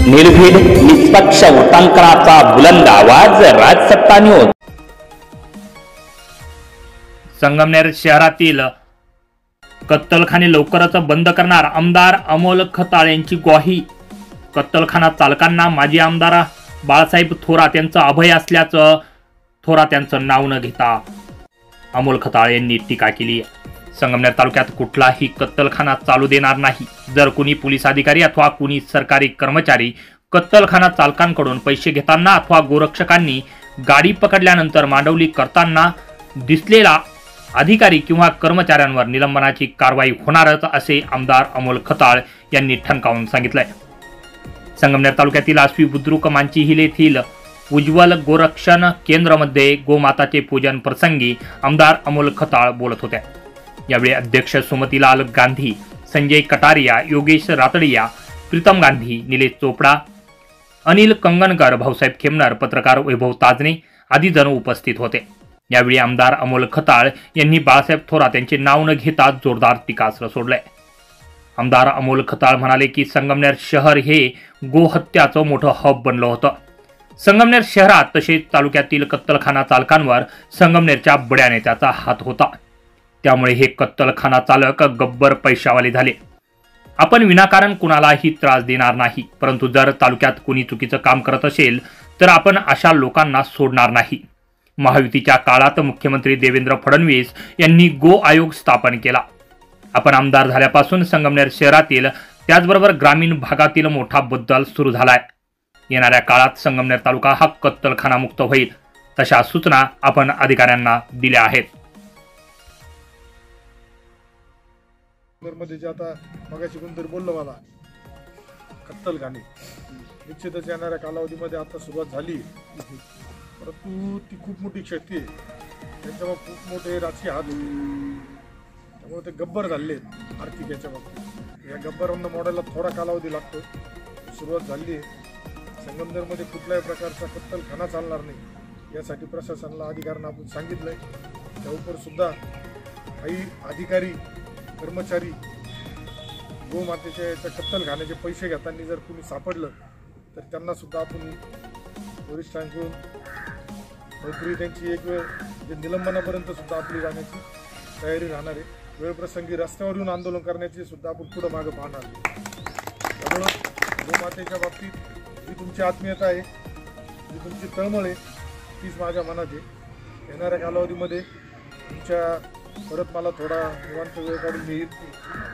निर्भीड निष्पक्ष वृत्तांकनाचा बुलंद आवाज राजसत्ता न्यूज। संगमनेर शहरातील कत्तलखाने लवकरच बंद करणार आमदार अमोल खताळ यांची ग्वाही। कत्तलखाना चालकांना माजी आमदार बाळासाहेब थोरात यांचं अभय असल्याचं थोरात यांचं नाव न घेता अमोल खताळ यांनी टीका केली। संगमनेर तालुक्यात कुठलाही कत्तलखाना चालू देणार नाही। जर कुणी पोलीस अधिकारी अथवा कुणी सरकारी कर्मचारी कत्तलखाना चालकांकडून पैसे घेताना अथवा गोरक्षकांनी गाडी पकडल्यानंतर मांडवली करताना दिसलेला अधिकारी किंवा कर्मचाऱ्यांवर निलंबनाची कारवाई होणारच असे आमदार अमोल खताळ यांनी ठणकावून सांगितलंय। संगमनेर तालुक्यातील आश्वी बुद्रुक मांचीहिल येथील उज्ज्वल गोरक्षण केंद्रामध्ये गोमाताचे पूजन प्रसंगी आमदार अमोल खताळ बोलत होते। यावेळी अध्यक्ष सुमतीलाल गांधी, संजय कटारिया, योगेश रातडिया, प्रीतम गांधी, निलेश चोपडा, अनिल कंगणकर, भाऊसाहेब खेमनर, पत्रकार वैभव ताजने आदी जण उपस्थित होते। यावेळी आमदार अमोल खताळ यांनी बाळासाहेब थोरात यांचे नाव न घेता जोरदार टीकास्त्र सोडले। आमदार अमोल खताळ म्हणाले की संगमनेर शहर हे गोहत्याचं मोठं हब बनलं होतं। संगमनेर शहरात तसेच तालुक्यातील कत्तलखाना चालकांवर संगमनेरच्या बड्या नेत्याचा हात होता। त्यामुळे हे कत्तलखाना चालक गब्बर पैशावाले झाले। आपण विनाकारण कुणालाही त्रास देणार नाही, परंतु जर तालुक्यात कुणी चुकीचं काम करत असेल तर आपण अशा लोकांना सोडणार नाही। महायुतीच्या काळात मुख्यमंत्री देवेंद्र फडणवीस यांनी गो आयोग स्थापन केला। आपण आमदार झाल्यापासून संगमनेर शहरातील त्याचबरोबर ग्रामीण भागातील मोठा बदल सुरू झालाय। येणाऱ्या काळात संगमनेर तालुका हा कत्तलखाना मुक्त होईल, तशा सूचना आपण अधिकाऱ्यांना दिल्या आहेत। मध्ये जे आता मगाशी कोणतरी बोललो मला कत्तलखाने निश्चितच येणाऱ्या कालावधीमध्ये आता सुरुवात झाली, परंतु ती खूप मोठी क्षती आहे। त्याच्यावर खूप मोठे राजकीय हात होते, त्यामुळे ते गब्बर झाले आर्थिक याच्या बाबतीत। या गब्बरांना मोडायला थोडा कालावधी लागतो। सुरुवात झाली आहे। संगमनेरमध्ये कुठल्याही प्रकारचा कत्तलखाना चालणार नाही यासाठी प्रशासनाला अधिकाऱ्यांना आपण सांगितलंय। त्यावर सुद्धा काही अधिकारी कर्मचारी गोमातेच्या याच्या कत्तलखान्याचे पैसे घेताना जर कुणी सापडलं तर त्यांना सुद्धा आपण वरिष्ठांकडून नोकरी त्यांची एक वेळ जे निलंबनापर्यंत सुद्धा आपली जाण्याची तयारी राहणार आहे। वेळप्रसंगी रस्त्यावर येऊन आंदोलन करण्याची सुद्धा आपण पुढं मागं पाहणार आहे। त्यामुळं गोमातेच्या बाबतीत जी तुमची आत्मीयता आहे, जी तुमची तळमळ आहे, तीच माझ्या मनात आहे। येणाऱ्या कालावधीमध्ये तुमच्या परत मला थोडा निवांत वेळ काढून येईल।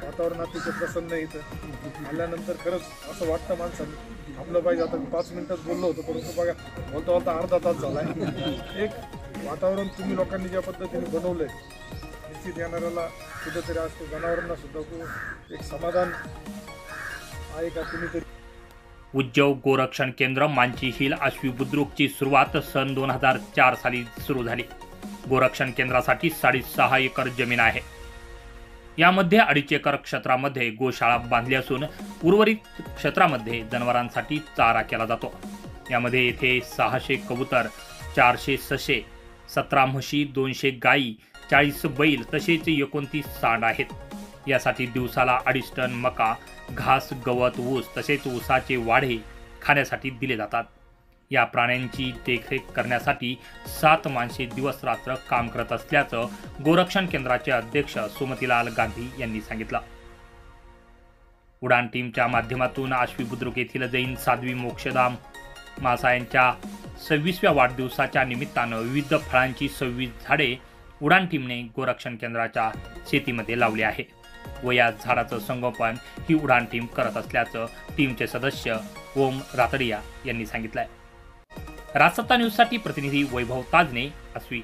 वातावरण अतिशय प्रसन्न येतं। आल्यानंतर खरंच असं वाटतं माणसाने थांबलं पाहिजे। आता 5 मिनिटात बोललो होतो, परंतु बघा बोलता बोलता अर्धा तास झाला आहे। एक वातावरण तुम्ही लोकांनी ज्या पद्धतीने बनवलंय, निश्चित येणाऱ्याला कुठेतरी असतो जनावरांना सुद्धा एक समाधान आहे का कुणीतरी। उज्जव गोरक्षण केंद्र मांचीहिल आश्वी बुद्रुकची सुरुवात सन 2004 साली सुरू झाली। गोरक्षण केंद्रासाठी 6.5 एकर जमीन आहे। यामध्ये 2.5 एकर क्षेत्रामध्ये गोशाळा बांधली असून उर्वरित क्षेत्रामध्ये जनावरांसाठी चारा केला जातो। यामध्ये येथे 600 कबूतर, 400 ससे, 17 म्हशी, 200 गायी, 40 बैल तसेच 29 सांड आहेत। यासाठी दिवसाला 2.5 टन मका, घास, गवत, ऊस तसेच ऊसाचे वाढे खाण्यासाठी दिले जातात। या प्राण्यांची देखरेख करण्यासाठी 7 माणसे दिवस रात्र काम करत असल्याचं गोरक्षण केंद्राचे अध्यक्ष सुमतीलाल गांधी यांनी सांगितलं। उडान टीमच्या माध्यमातून आश्वी बुद्रुक येथील जैन साध्वी मोक्षधाम मासा यांच्या 26व्या वाढदिवसाच्या निमित्तानं विविध फळांची 26 झाडे उडान टीमने गोरक्षण केंद्राच्या शेतीमध्ये लावली आहे व या झाडाचं संगोपन ही उडान टीम करत असल्याचं टीमचे सदस्य ओम रातडिया यांनी सांगितलंय। राजसत्ता न्यूजसाठी प्रतिनिधी वैभव ताजने, आश्वी।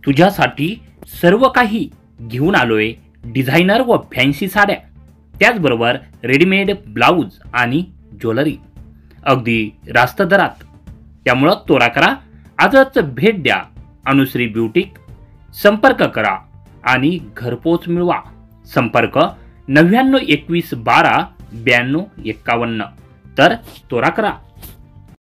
तुझ्यासाठी सर्व काही घेऊन आलोय, डिझायनर व फॅन्सी साड्या, त्याचबरोबर रेडीमेड ब्लाऊज आणि ज्वेलरी अगदी रास्त दरात। त्यामुळं त्वरा करा, आजच भेट द्या अनुश्री ब्युटीक। संपर्क करा आणि घरपोच मिळवा। संपर्क 99 21 12 92 51। तर त्वरा करा।